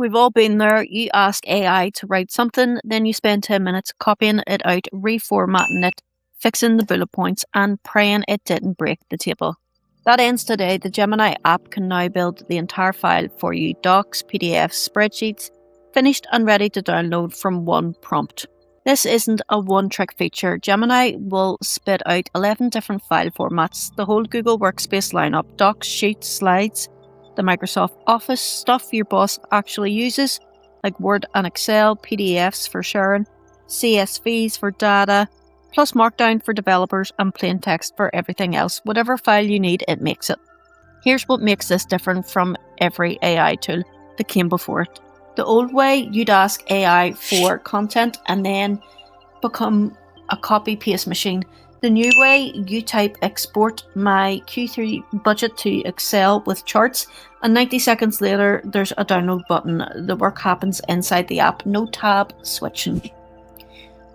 We've all been there. You ask AI to write something, then you spend 10 minutes copying it out, reformatting it, fixing the bullet points, and praying it didn't break the table. That ends today. The Gemini app can now build the entire file for you: docs, PDFs, spreadsheets, finished and ready to download from one prompt. This isn't a one-trick feature. Gemini will spit out 11 different file formats, the whole Google Workspace lineup: docs, sheets, slides, the Microsoft Office stuff your boss actually uses, like Word and Excel, PDFs for sharing, CSVs for data, plus Markdown for developers and plain text for everything else. Whatever file you need, it makes it. Here's what makes this different from every AI tool that came before it. The old way, you'd ask AI for content and then become a copy-paste machine. The new way, you type export my Q3 budget to Excel with charts, and 90 seconds later, there's a download button. The work happens inside the app, no tab switching.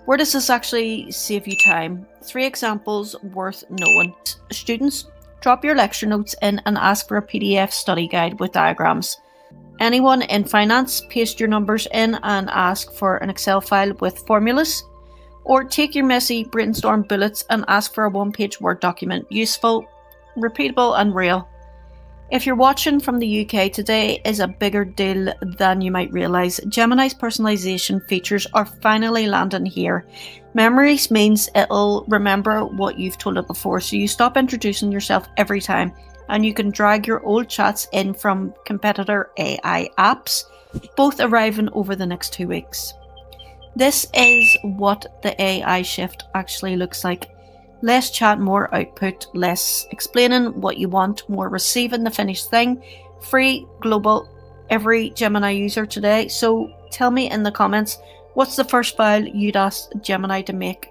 Where does this actually save you time? 3 examples worth knowing. Students, drop your lecture notes in and ask for a PDF study guide with diagrams. Anyone in finance, paste your numbers in and ask for an Excel file with formulas. Or take your messy brainstorm bullets and ask for a 1-page Word document. Useful, repeatable and real. If you're watching from the UK, today is a bigger deal than you might realise. Gemini's personalisation features are finally landing here. Memories means it'll remember what you've told it before, so you stop introducing yourself every time, and you can drag your old chats in from competitor AI apps, both arriving over the next 2 weeks. This is what the AI shift actually looks like. Less chat, more output, less explaining what you want, more receiving the finished thing. Free, global, every Gemini user today. So tell me in the comments, what's the first file you'd ask Gemini to make?